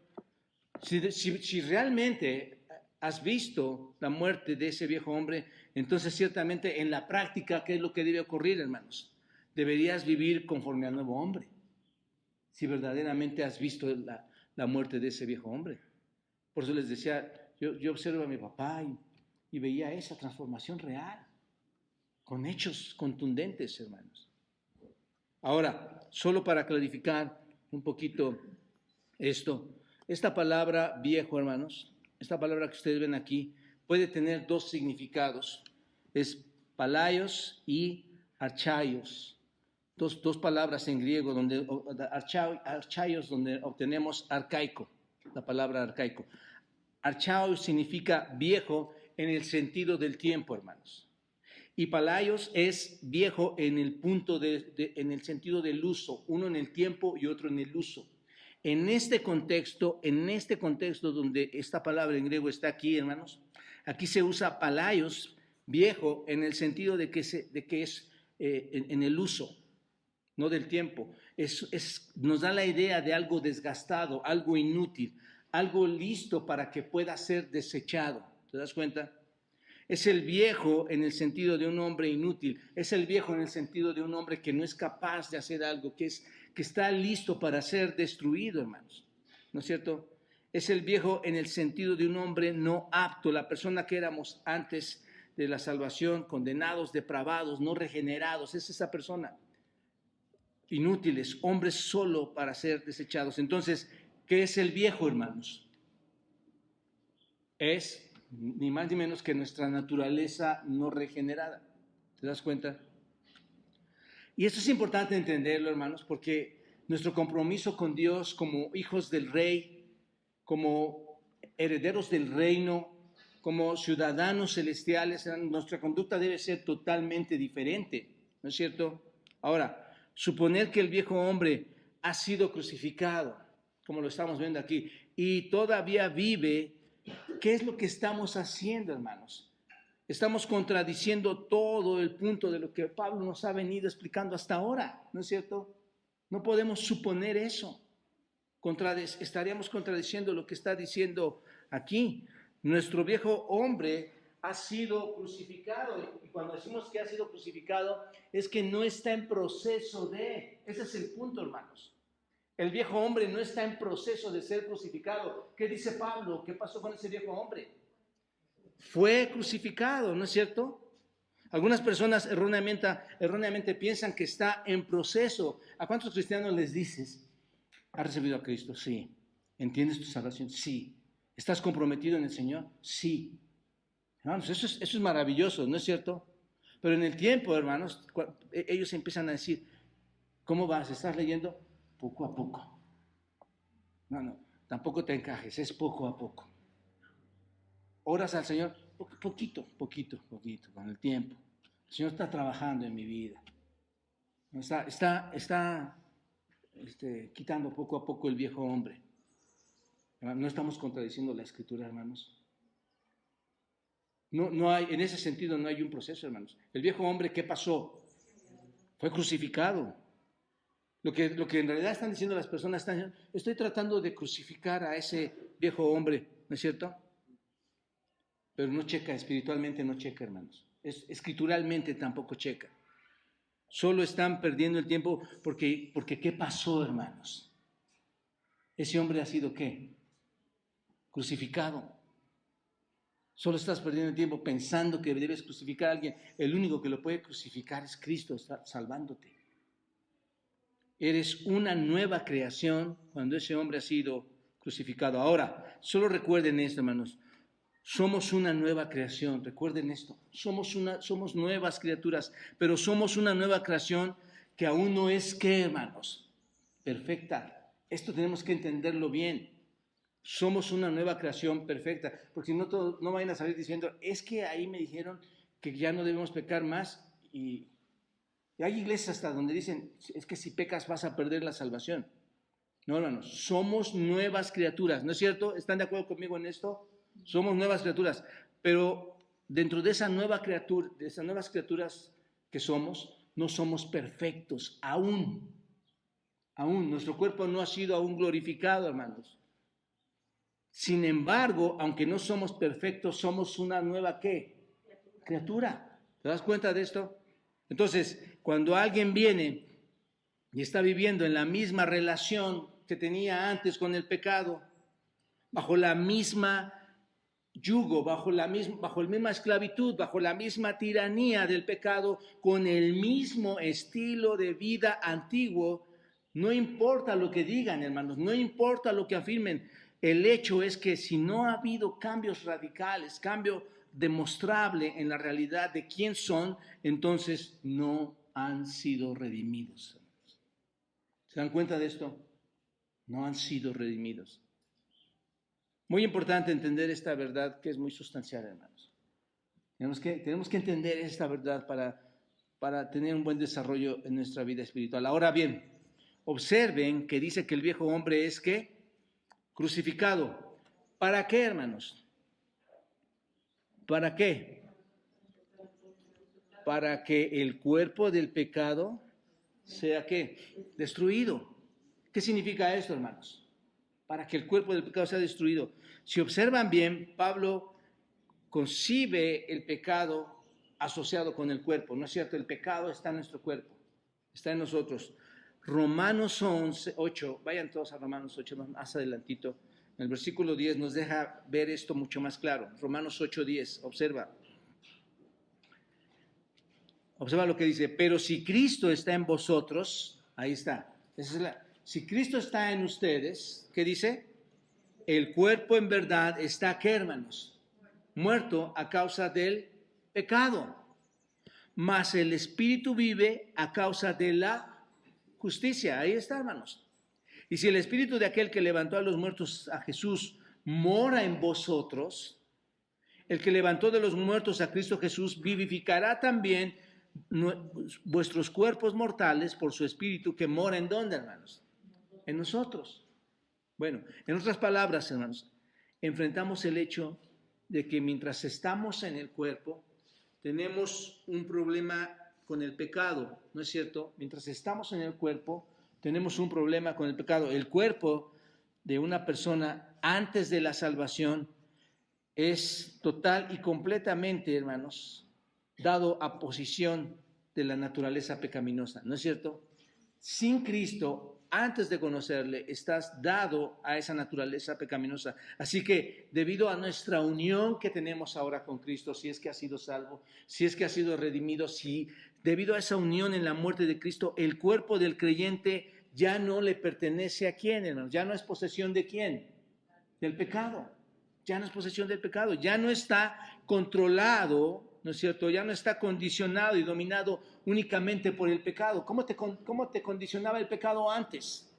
Si realmente has visto la muerte de ese viejo hombre, entonces ciertamente en la práctica, ¿qué es lo que debe ocurrir, hermanos? Deberías vivir conforme al nuevo hombre, si verdaderamente has visto la muerte de ese viejo hombre. Por eso les decía, yo observo a mi papá y veía esa transformación real, con hechos contundentes, hermanos. Ahora, solo para clarificar un poquito esto, esta palabra viejo, hermanos, esta palabra que ustedes ven aquí, puede tener dos significados. Es palaios y archaios. Dos palabras en griego, donde archaios, donde obtenemos arcaico, la palabra arcaico. Archaios significa viejo en el sentido del tiempo, hermanos. Y palaios es viejo en el punto en el sentido del uso, uno en el tiempo y otro en el uso. En este contexto donde esta palabra en griego está aquí, hermanos, aquí se usa palaios, viejo, en el sentido de que es en el uso, no del tiempo. Nos da la idea de algo desgastado, algo inútil, algo listo para que pueda ser desechado. ¿Te das cuenta? Es el viejo en el sentido de un hombre inútil, es el viejo en el sentido de un hombre que no es capaz de hacer algo, que está listo para ser destruido, hermanos, ¿no es cierto? Es el viejo en el sentido de un hombre no apto, la persona que éramos antes de la salvación, condenados, depravados, no regenerados, es esa persona. Inútiles, hombres solo para ser desechados. Entonces, ¿qué es el viejo, hermanos? Es ni más ni menos que nuestra naturaleza no regenerada. ¿Te das cuenta? Y esto es importante entenderlo, hermanos, porque nuestro compromiso con Dios como hijos del Rey, como herederos del reino, como ciudadanos celestiales, nuestra conducta debe ser totalmente diferente, ¿no es cierto? Ahora, suponer que el viejo hombre ha sido crucificado, como lo estamos viendo aquí, y todavía vive, ¿qué es lo que estamos haciendo, hermanos? Estamos contradiciendo todo el punto de lo que Pablo nos ha venido explicando hasta ahora, ¿no es cierto? No podemos suponer eso. Estaríamos contradiciendo lo que está diciendo aquí. Nuestro viejo hombre ha sido crucificado, y cuando decimos que ha sido crucificado es que no está en proceso de, ese es el punto, hermanos. El viejo hombre no está en proceso de ser crucificado. ¿Qué dice Pablo? ¿Qué pasó con ese viejo hombre? Fue crucificado, ¿no es cierto? Algunas personas erróneamente piensan que está en proceso. ¿A cuántos cristianos les dices? ¿Has recibido a Cristo? Sí. ¿Entiendes tu salvación? Sí. ¿Estás comprometido en el Señor? Sí. Hermanos, eso es maravilloso, ¿no es cierto? Pero en el tiempo, hermanos, ellos empiezan a decir, ¿cómo vas? ¿Estás leyendo? Poco a poco. No, tampoco te encajes, es poco a poco. Oras al Señor, poquito, con el tiempo. El Señor está trabajando en mi vida. Está quitando poco a poco el viejo hombre. No estamos contradiciendo la Escritura, hermanos. No hay, en ese sentido no hay un proceso, hermanos. El viejo hombre, ¿qué pasó? Fue crucificado. Lo que en realidad están diciendo las personas, estoy tratando de crucificar a ese viejo hombre, ¿no es cierto? Pero no checa, espiritualmente no checa, hermanos. Escrituralmente tampoco checa. Solo están perdiendo el tiempo porque ¿qué pasó, hermanos? Ese hombre ha sido ¿qué? Crucificado. Solo estás perdiendo el tiempo pensando que debes crucificar a alguien. El único que lo puede crucificar es Cristo, está salvándote. Eres una nueva creación cuando ese hombre ha sido crucificado. Ahora, solo recuerden esto, hermanos. Somos una nueva creación, recuerden esto. Somos nuevas criaturas, pero somos una nueva creación que aún no es, ¿qué, hermanos? Perfecta. Esto tenemos que entenderlo bien. Somos una nueva creación perfecta, porque si no vayan a salir diciendo, es que ahí me dijeron que ya no debemos pecar más, y hay iglesias hasta donde dicen, es que si pecas vas a perder la salvación. No, hermanos, somos nuevas criaturas, ¿no es cierto? ¿Están de acuerdo conmigo en esto? Somos nuevas criaturas, Pero dentro de esa nueva criatura, de esas nuevas criaturas que somos, no somos perfectos aún. Aún, nuestro cuerpo no ha sido aún glorificado, hermanos. Sin embargo, aunque no somos perfectos, somos una nueva ¿qué? Criatura. ¿Te das cuenta de esto? Entonces, cuando alguien viene y está viviendo en la misma relación que tenía antes con el pecado, bajo la misma yugo, bajo la misma esclavitud, bajo la misma tiranía del pecado, con el mismo estilo de vida antiguo, no importa lo que digan, hermanos, no importa lo que afirmen, el hecho es que si no ha habido cambios radicales, cambio demostrable en la realidad de quién son, entonces no han sido redimidos. ¿Se dan cuenta de esto? No han sido redimidos. Muy importante entender esta verdad que es muy sustancial, hermanos. Tenemos que entender esta verdad para tener un buen desarrollo en nuestra vida espiritual. Ahora bien, observen que dice que el viejo hombre es ¿qué? Crucificado. ¿Para qué, hermanos? ¿Para qué? Para que el cuerpo del pecado sea ¿qué? Destruido. ¿Qué significa esto, hermanos? Para que el cuerpo del pecado sea destruido. Si observan bien, Pablo concibe el pecado asociado con el cuerpo, ¿no es cierto? El pecado está en nuestro cuerpo, está en nosotros. Romanos 8, vayan todos a Romanos 8, más adelantito, en el versículo 10 nos deja ver esto mucho más claro. Romanos 8:10, observa lo que dice, pero si Cristo está en vosotros, ahí está, si Cristo está en ustedes, ¿qué dice? El cuerpo en verdad está, ¿qué, hermanos? Muerto a causa del pecado, mas el espíritu vive a causa de la justicia. Ahí está, hermanos. Y si el espíritu de aquel que levantó a los muertos a Jesús mora en vosotros, el que levantó de los muertos a Cristo Jesús vivificará también vuestros cuerpos mortales por su espíritu que mora en ¿dónde, hermanos? En nosotros. Bueno, en otras palabras, hermanos, enfrentamos el hecho de que mientras estamos en el cuerpo, tenemos un problema con el pecado, ¿no es cierto? Mientras estamos en el cuerpo, tenemos un problema con el pecado. El cuerpo de una persona antes de la salvación es total y completamente, hermanos, dado a posición de la naturaleza pecaminosa, ¿no es cierto? Sin Cristo, antes de conocerle, estás dado a esa naturaleza pecaminosa. Así que, debido a nuestra unión que tenemos ahora con Cristo, si es que has sido salvo, si es que has sido redimido, si debido a esa unión en la muerte de Cristo, el cuerpo del creyente ya no le pertenece a quién, hermanos, ya no es posesión de quién, del pecado, ya no es posesión del pecado, ya no está controlado, ¿no es cierto? Ya no está condicionado y dominado únicamente por el pecado. ¿Cómo te condicionaba el pecado antes?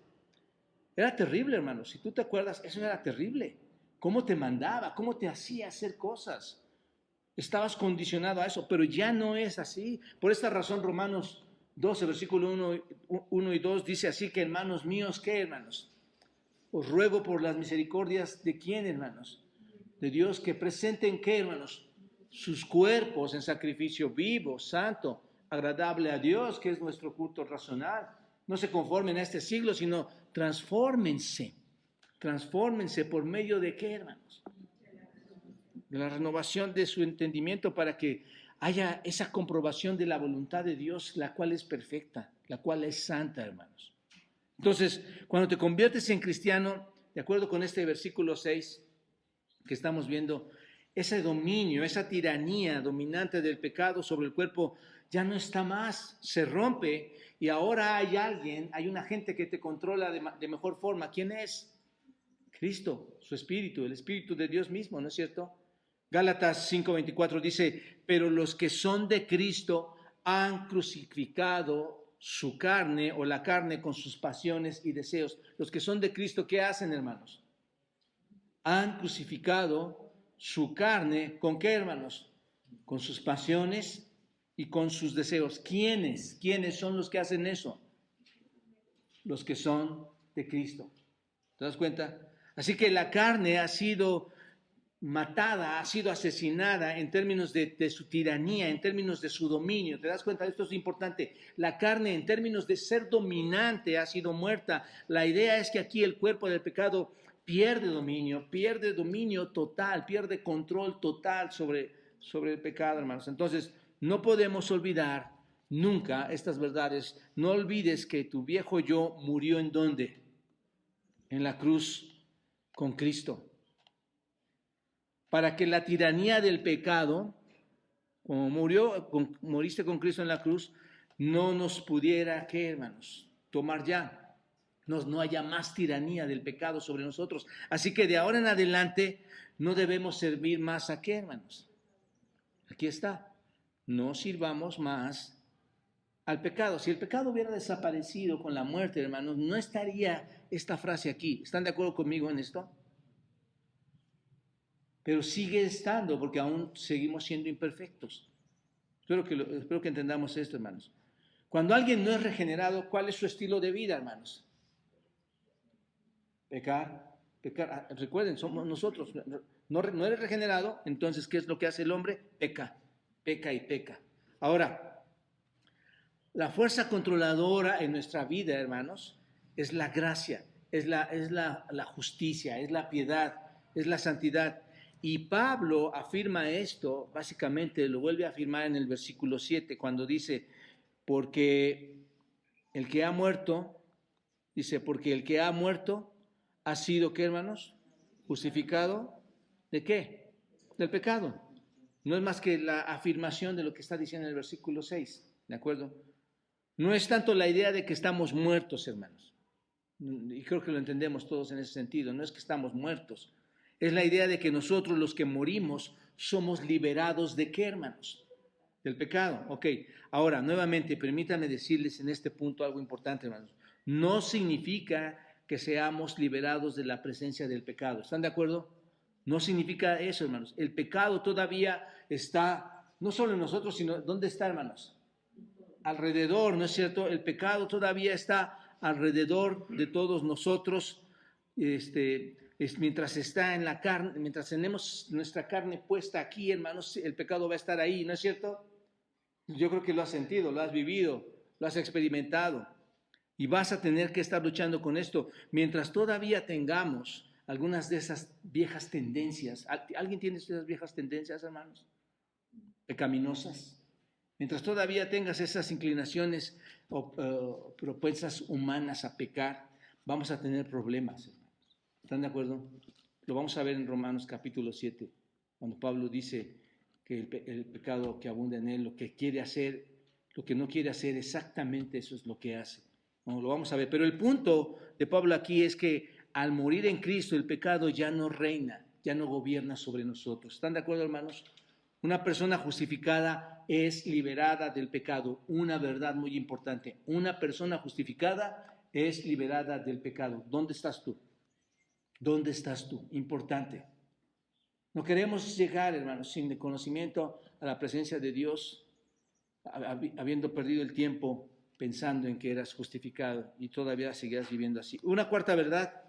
Era terrible, hermano. Si tú te acuerdas, eso era terrible. ¿Cómo te mandaba? ¿Cómo te hacía hacer cosas? Estabas condicionado a eso, pero ya no es así. Por esta razón, Romanos 12, versículo 1 y 2 dice así que, hermanos míos, ¿qué, hermanos? Os ruego por las misericordias de quién, hermanos? De Dios, que presenten, ¿qué, hermanos? Sus cuerpos en sacrificio vivo, santo, agradable a Dios, que es nuestro culto racional. No se conformen a este siglo, sino transfórmense por medio de qué, hermanos? De la renovación de su entendimiento para que haya esa comprobación de la voluntad de Dios, la cual es perfecta, la cual es santa, hermanos. Entonces, cuando te conviertes en cristiano, de acuerdo con este versículo 6 que estamos viendo, ese dominio, esa tiranía dominante del pecado sobre el cuerpo ya no está más, se rompe y ahora hay un agente que te controla de mejor forma. ¿Quién es? Cristo, su espíritu, el espíritu de Dios mismo, ¿no es cierto? Gálatas 5:24 dice, pero los que son de Cristo han crucificado su carne o la carne con sus pasiones y deseos. Los que son de Cristo, ¿qué hacen, hermanos? Han crucificado su carne, ¿con qué, hermanos? Con sus pasiones y con sus deseos. ¿Quiénes? ¿Quiénes son los que hacen eso? Los que son de Cristo. ¿Te das cuenta? Así que la carne ha sido matada, ha sido asesinada en términos de su tiranía, en términos de su dominio. ¿Te das cuenta? Esto es importante. La carne, en términos de ser dominante, ha sido muerta. La idea es que aquí el cuerpo del pecado pierde dominio total, pierde control total sobre el pecado, hermanos. Entonces, no podemos olvidar nunca estas verdades. No olvides que tu viejo yo murió ¿en dónde? En la cruz con Cristo. Para que la tiranía del pecado, como moriste con Cristo en la cruz, no nos pudiera, ¿qué, hermanos? Tomar ya. No haya más tiranía del pecado sobre nosotros. Así que de ahora en adelante no debemos servir más a qué, hermanos. Aquí está. No sirvamos más al pecado. Si el pecado hubiera desaparecido con la muerte, hermanos, no estaría esta frase aquí. ¿Están de acuerdo conmigo en esto? Pero sigue estando porque aún seguimos siendo imperfectos. Espero que entendamos esto, hermanos. Cuando alguien no es regenerado, ¿cuál es su estilo de vida, hermanos? Pecar. Recuerden, somos nosotros. No eres regenerado, entonces, ¿qué es lo que hace el hombre? Peca y peca. Ahora, la fuerza controladora en nuestra vida, hermanos, es la gracia, es la justicia, es la piedad, es la santidad. Y Pablo afirma esto, básicamente lo vuelve a afirmar en el versículo 7, cuando dice, porque el que ha muerto ha sido, ¿qué, hermanos? Justificado, ¿de qué? Del pecado. No es más que la afirmación de lo que está diciendo en el versículo 6, ¿de acuerdo? No es tanto la idea de que estamos muertos, hermanos, y creo que lo entendemos todos en ese sentido, no es que estamos muertos, es la idea de que nosotros los que morimos somos liberados ¿de qué, hermanos? Del pecado. Ok, ahora nuevamente permítanme decirles en este punto algo importante, hermanos. No significa que seamos liberados de la presencia del pecado. ¿Están de acuerdo? No significa eso, hermanos. El pecado todavía está, no solo en nosotros, sino ¿dónde está, hermanos? Alrededor, ¿no es cierto? El pecado todavía está alrededor de todos nosotros, mientras está en la carne, mientras tenemos nuestra carne puesta aquí, hermanos, el pecado va a estar ahí, ¿no es cierto? Yo creo que lo has sentido, lo has vivido, lo has experimentado y vas a tener que estar luchando con esto mientras todavía tengamos algunas de esas viejas tendencias. ¿Alguien tiene esas viejas tendencias, hermanos? Pecaminosas. Mientras todavía tengas esas inclinaciones o propuestas humanas a pecar, vamos a tener problemas, hermanos. ¿Están de acuerdo? Lo vamos a ver en Romanos capítulo 7, cuando Pablo dice que el pecado que abunda en él, lo que quiere hacer, lo que no quiere hacer, exactamente eso es lo que hace. Bueno, lo vamos a ver. Pero el punto de Pablo aquí es que al morir en Cristo, el pecado ya no reina, ya no gobierna sobre nosotros. ¿Están de acuerdo, hermanos? Una persona justificada es liberada del pecado. Una verdad muy importante. Una persona justificada es liberada del pecado. ¿Dónde estás tú? ¿Dónde estás tú? Importante. No queremos llegar, hermanos, sin conocimiento a la presencia de Dios, habiendo perdido el tiempo pensando en que eras justificado y todavía seguirás viviendo así. Una cuarta verdad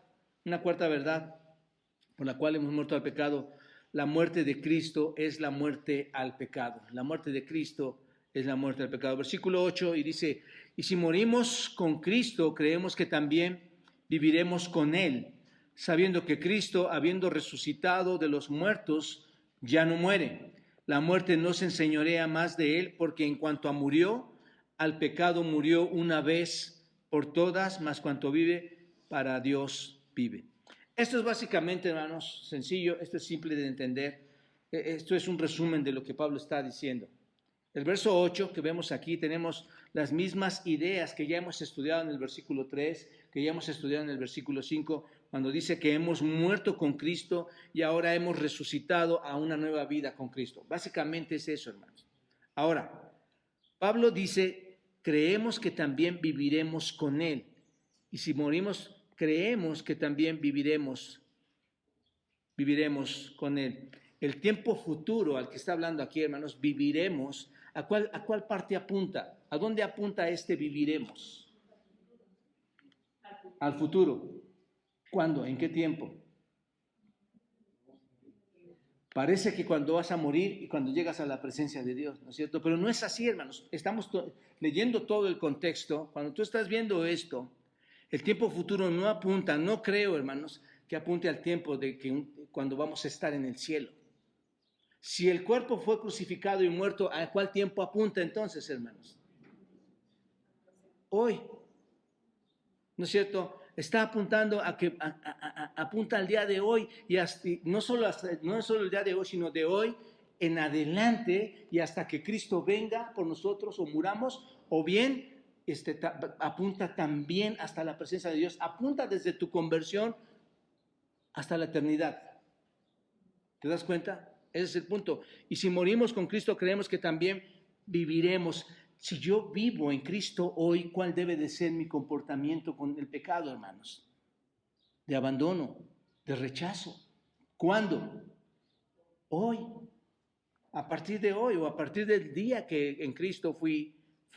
por la cual hemos muerto al pecado. La muerte de Cristo es la muerte al pecado. La muerte de Cristo es la muerte al pecado. Versículo 8 y dice, y si morimos con Cristo, creemos que también viviremos con Él, sabiendo que Cristo, habiendo resucitado de los muertos, ya no muere. La muerte no se enseñorea más de Él, porque en cuanto a murió, al pecado murió una vez por todas, mas cuanto vive, para Dios vive. Esto es básicamente, hermanos, sencillo, esto es simple de entender. Esto es un resumen de lo que Pablo está diciendo. El verso 8 que vemos aquí, tenemos las mismas ideas que ya hemos estudiado en el versículo 3, que ya hemos estudiado en el versículo 5, cuando dice que hemos muerto con Cristo y ahora hemos resucitado a una nueva vida con Cristo. Básicamente es eso, hermanos. Ahora, Pablo dice, creemos que también viviremos con Él. Y si morimos, creemos que también viviremos con Él. El tiempo futuro al que está hablando aquí, hermanos, viviremos. ¿A cuál parte apunta? ¿A dónde apunta este viviremos? Al futuro. ¿Cuándo? ¿En qué tiempo? Parece que cuando vas a morir y cuando llegas a la presencia de Dios, ¿no es cierto? Pero no es así, hermanos. Estamos leyendo todo el contexto. Cuando tú estás viendo esto, el tiempo futuro no apunta, no creo, hermanos, que apunte al tiempo de que cuando vamos a estar en el cielo. Si el cuerpo fue crucificado y muerto, ¿a cuál tiempo apunta entonces, hermanos? Hoy, ¿no es cierto? Está apuntando a que apunta al día de hoy y no solo el día de hoy, sino de hoy en adelante y hasta que Cristo venga por nosotros o muramos, o bien apunta también hasta la presencia de Dios, apunta desde tu conversión hasta la eternidad. ¿Te das cuenta? Ese es el punto. Y si morimos con Cristo, creemos que también viviremos. Si yo vivo en Cristo hoy, ¿cuál debe de ser mi comportamiento con el pecado, hermanos? De abandono, de rechazo. ¿Cuándo? Hoy. A partir de hoy o a partir del día que en Cristo fui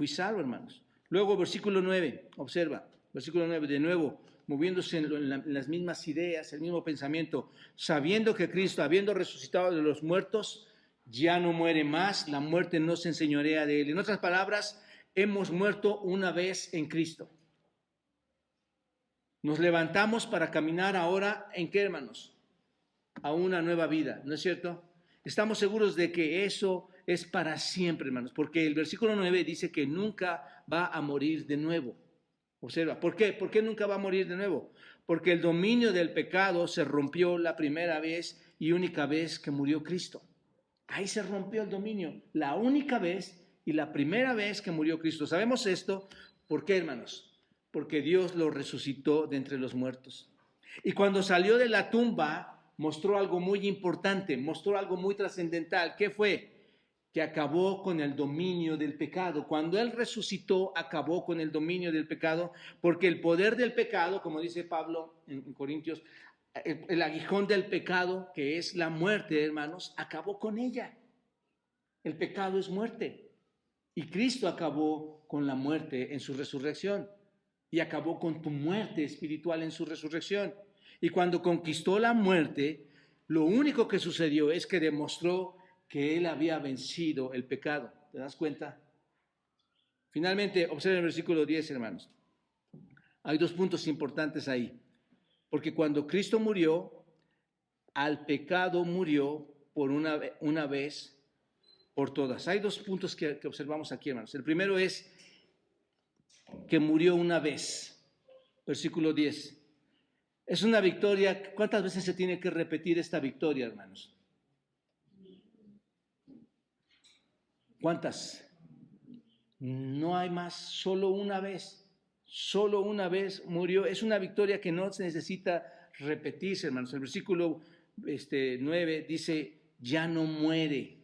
salvo, hermanos. Luego, versículo 9, observa, versículo 9, de nuevo, moviéndose en las mismas ideas, el mismo pensamiento, sabiendo que Cristo, habiendo resucitado de los muertos, ya no muere más, la muerte no se enseñorea de él. En otras palabras, hemos muerto una vez en Cristo. Nos levantamos para caminar ahora, ¿en qué, hermanos? A una nueva vida, ¿no es cierto? Estamos seguros de que eso es para siempre, hermanos, porque el versículo 9 dice que nunca va a morir de nuevo. Observa, ¿por qué? ¿Por qué nunca va a morir de nuevo? Porque el dominio del pecado se rompió la primera vez y única vez que murió Cristo. Ahí se rompió el dominio, la única vez y la primera vez que murió Cristo. ¿Sabemos esto? ¿Por qué, hermanos? Porque Dios lo resucitó de entre los muertos. Y cuando salió de la tumba, mostró algo muy importante, mostró algo muy trascendental. ¿Qué fue? Que acabó con el dominio del pecado. Cuando Él resucitó, acabó con el dominio del pecado, porque el poder del pecado, como dice Pablo en Corintios, el aguijón del pecado, que es la muerte, hermanos, acabó con ella. El pecado es muerte. Y Cristo acabó con la muerte en su resurrección. Y acabó con tu muerte espiritual en su resurrección. Y cuando conquistó la muerte, lo único que sucedió es que demostró que Él había vencido el pecado. ¿Te das cuenta? Finalmente, observen el versículo 10, hermanos. Hay dos puntos importantes ahí. Porque cuando Cristo murió, al pecado murió por una vez por todas. Hay dos puntos que observamos aquí, hermanos. El primero es que murió una vez. Versículo 10. Es una victoria. ¿Cuántas veces se tiene que repetir esta victoria, hermanos? ¿Cuántas? No hay más, solo una vez. Solo una vez murió. Es una victoria que no se necesita repetirse, hermanos. El versículo 9 dice, ya no muere,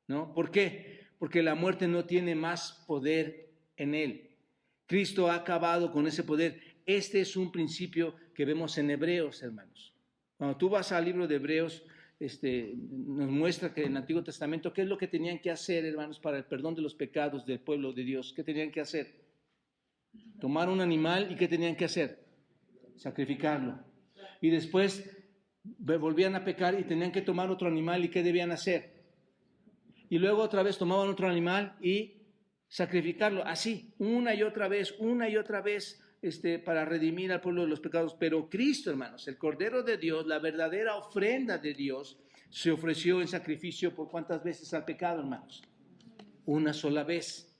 ¿no? ¿Por qué? Porque la muerte no tiene más poder en él. Cristo ha acabado con ese poder. Este es un principio que vemos en Hebreos, hermanos. Cuando tú vas al libro de Hebreos, nos muestra que en el Antiguo Testamento, ¿qué es lo que tenían que hacer, hermanos, para el perdón de los pecados del pueblo de Dios? ¿Qué tenían que hacer? Tomar un animal y ¿qué tenían que hacer? Sacrificarlo. Y después volvían a pecar y tenían que tomar otro animal y ¿qué debían hacer? Y luego otra vez tomaban otro animal y sacrificarlo. Así, una y otra vez, para redimir al pueblo de los pecados. Pero Cristo, hermanos, el Cordero de Dios, la verdadera ofrenda de Dios, se ofreció en sacrificio por ¿cuántas veces al pecado, hermanos? Una sola vez.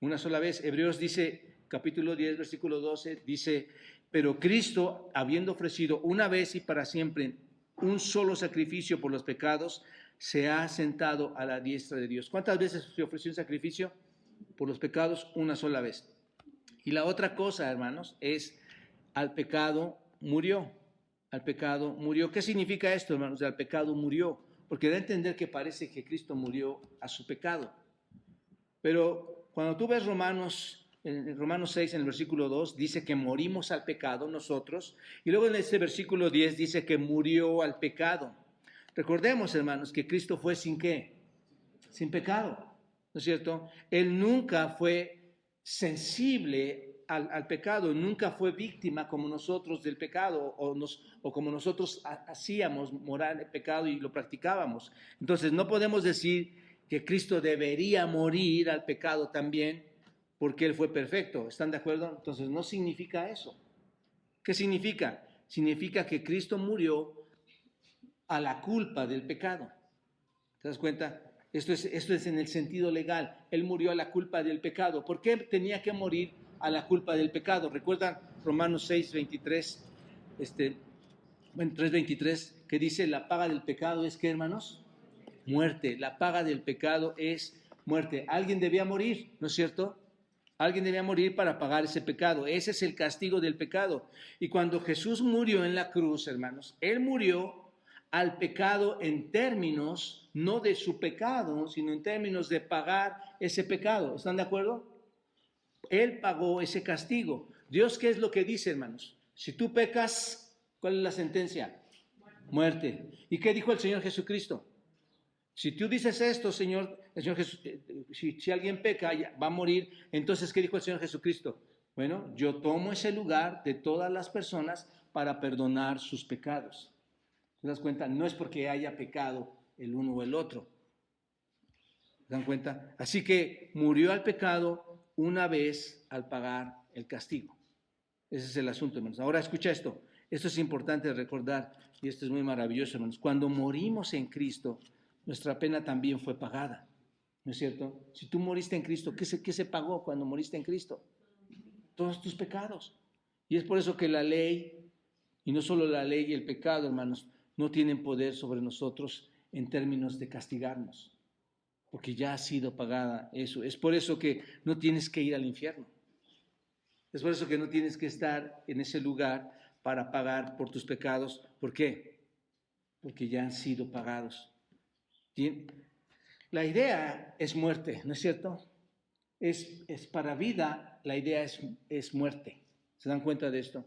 Una sola vez. Hebreos dice, capítulo 10, versículo 12, dice, pero Cristo, habiendo ofrecido una vez y para siempre un solo sacrificio por los pecados, se ha sentado a la diestra de Dios. ¿Cuántas veces se ofreció un sacrificio por los pecados? Una sola vez. Y la otra cosa, hermanos, es al pecado murió. Al pecado murió. ¿Qué significa esto, hermanos? Al pecado murió. Porque da a entender que parece que Cristo murió a su pecado. Pero cuando tú ves en Romanos 6, en el versículo 2, dice que morimos al pecado nosotros. Y luego en este versículo 10 dice que murió al pecado. Recordemos, hermanos, que Cristo fue sin ¿qué? Sin pecado. ¿No es cierto? Él nunca fue sensible al pecado, nunca fue víctima como nosotros del pecado o como nosotros hacíamos morar el pecado y lo practicábamos. Entonces no podemos decir que Cristo debería morir al pecado también porque Él fue perfecto. ¿Están de acuerdo? Entonces no significa eso. ¿Qué significa? Significa que Cristo murió a la culpa del pecado. ¿Te das cuenta? Esto es en el sentido legal. Él murió a la culpa del pecado. ¿Por qué tenía que morir a la culpa del pecado? ¿Recuerdan Romanos 6:23? 3:23, que dice, la paga del pecado es, ¿qué, hermanos? Muerte. La paga del pecado es muerte. Alguien debía morir, ¿no es cierto? Alguien debía morir para pagar ese pecado. Ese es el castigo del pecado. Y cuando Jesús murió en la cruz, hermanos, Él murió al pecado en términos, no de su pecado, sino en términos de pagar ese pecado. ¿Están de acuerdo? Él pagó ese castigo. Dios, ¿qué es lo que dice, hermanos? Si tú pecas, ¿cuál es la sentencia? Muerte. ¿Y qué dijo el Señor Jesucristo? Si tú dices esto, Señor Jesús, si alguien peca, va a morir, entonces, ¿qué dijo el Señor Jesucristo? Bueno, yo tomo ese lugar de todas las personas para perdonar sus pecados. ¿Te das cuenta? No es porque haya pecado el uno o el otro. ¿Se dan cuenta? Así que murió al pecado una vez al pagar el castigo. Ese es el asunto, hermanos. Ahora escucha esto. Esto es importante recordar y esto es muy maravilloso, hermanos. Cuando morimos en Cristo, nuestra pena también fue pagada. ¿No es cierto? Si tú moriste en Cristo, ¿qué se pagó cuando moriste en Cristo? Todos tus pecados. Y es por eso que la ley, y no solo la ley y el pecado, hermanos, no tienen poder sobre nosotros en términos de castigarnos, porque ya ha sido pagada eso. Es por eso que no tienes que ir al infierno. Es por eso que no tienes que estar en ese lugar para pagar por tus pecados. ¿Por qué? Porque ya han sido pagados. La idea es muerte, ¿no es cierto? Es para vida, la idea es muerte. ¿Se dan cuenta de esto?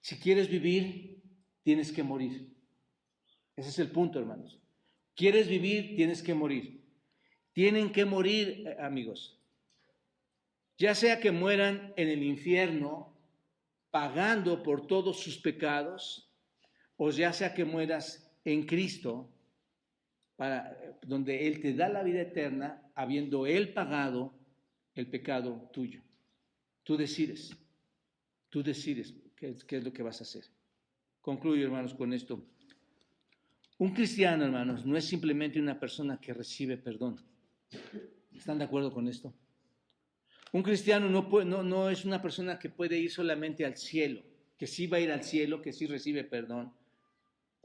Si quieres vivir, tienes que morir. Ese es el punto, hermanos. ¿Quieres vivir? Tienes que morir. Tienen que morir, amigos. Ya sea que mueran en el infierno, pagando por todos sus pecados, o ya sea que mueras en Cristo, donde Él te da la vida eterna, habiendo Él pagado el pecado tuyo. Tú decides qué es lo que vas a hacer. Concluyo, hermanos, con esto. Un cristiano, hermanos, no es simplemente una persona que recibe perdón. ¿Están de acuerdo con esto? Un cristiano no es una persona que puede ir solamente al cielo, que sí va a ir al cielo, que sí recibe perdón.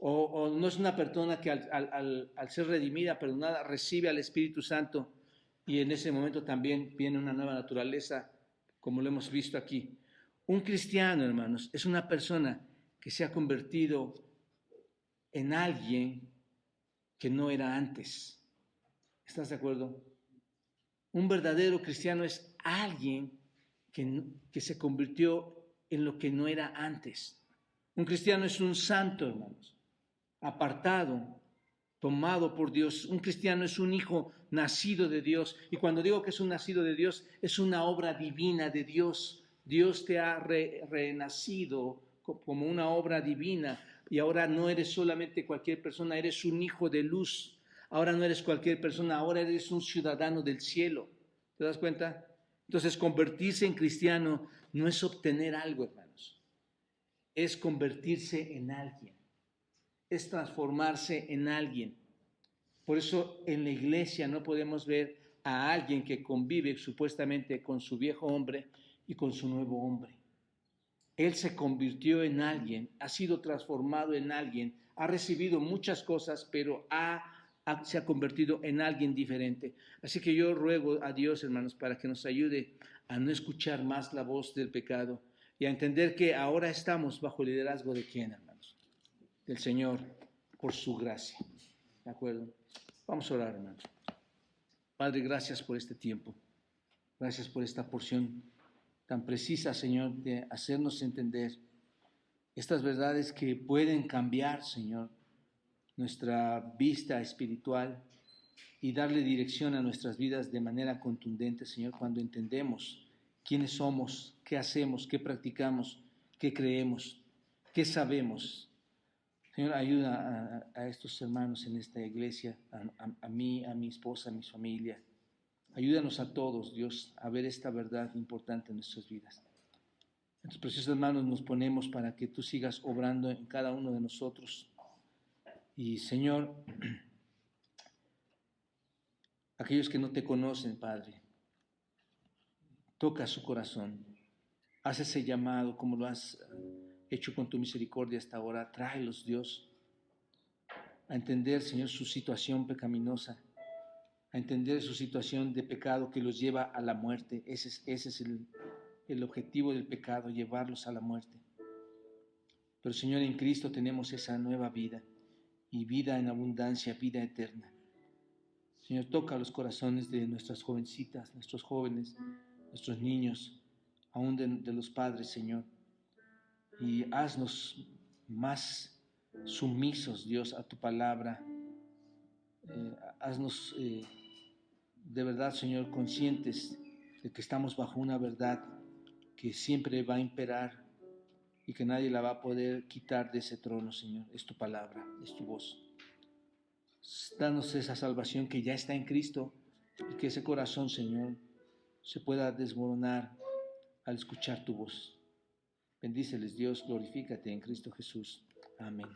O no es una persona que al ser redimida, perdonada, recibe al Espíritu Santo y en ese momento también viene una nueva naturaleza, como lo hemos visto aquí. Un cristiano, hermanos, es una persona que se ha convertido en alguien que no era antes. ¿Estás de acuerdo? Un verdadero cristiano es alguien que se convirtió en lo que no era antes. Un cristiano es un santo, hermanos, apartado, tomado por Dios. Un cristiano es un hijo nacido de Dios. Y cuando digo que es un nacido de Dios, es una obra divina de Dios. Dios te ha renacido como una obra divina. Y ahora no eres solamente cualquier persona, eres un hijo de luz. Ahora no eres cualquier persona, ahora eres un ciudadano del cielo. ¿Te das cuenta? Entonces, convertirse en cristiano no es obtener algo, hermanos. Es convertirse en alguien. Es transformarse en alguien. Por eso en la iglesia no podemos ver a alguien que convive supuestamente con su viejo hombre y con su nuevo hombre. Él se convirtió en alguien, ha sido transformado en alguien, ha recibido muchas cosas, pero se ha convertido en alguien diferente. Así que yo ruego a Dios, hermanos, para que nos ayude a no escuchar más la voz del pecado y a entender que ahora estamos bajo el liderazgo de ¿quién, hermanos? Del Señor, por su gracia. ¿De acuerdo? Vamos a orar, hermanos. Padre, gracias por este tiempo. Gracias por esta porción tan precisa, Señor, de hacernos entender estas verdades que pueden cambiar, Señor, nuestra vista espiritual y darle dirección a nuestras vidas de manera contundente, Señor, cuando entendemos quiénes somos, qué hacemos, qué practicamos, qué creemos, qué sabemos. Señor, ayuda a estos hermanos en esta iglesia, a mí, a mi esposa, a mi familia. Ayúdanos a todos, Dios, a ver esta verdad importante en nuestras vidas. Entonces, preciosos hermanos, nos ponemos para que tú sigas obrando en cada uno de nosotros. Y, Señor, aquellos que no te conocen, Padre, toca su corazón. Haz ese llamado como lo has hecho con tu misericordia hasta ahora. Tráelos, Dios, a entender, Señor, su situación pecaminosa, a entender su situación de pecado que los lleva a la muerte. Ese es el objetivo del pecado, llevarlos a la muerte. Pero, Señor, en Cristo tenemos esa nueva vida, y vida en abundancia, vida eterna. Señor, toca los corazones de nuestras jovencitas, nuestros jóvenes, nuestros niños, aún de los padres, Señor. Y haznos más sumisos, Dios, a tu palabra. Haznos de verdad, Señor, conscientes de que estamos bajo una verdad que siempre va a imperar y que nadie la va a poder quitar de ese trono, Señor. Es tu palabra, es tu voz. Danos esa salvación que ya está en Cristo y que ese corazón, Señor, se pueda desmoronar al escuchar tu voz. Bendíceles, Dios, glorifícate en Cristo Jesús. Amén.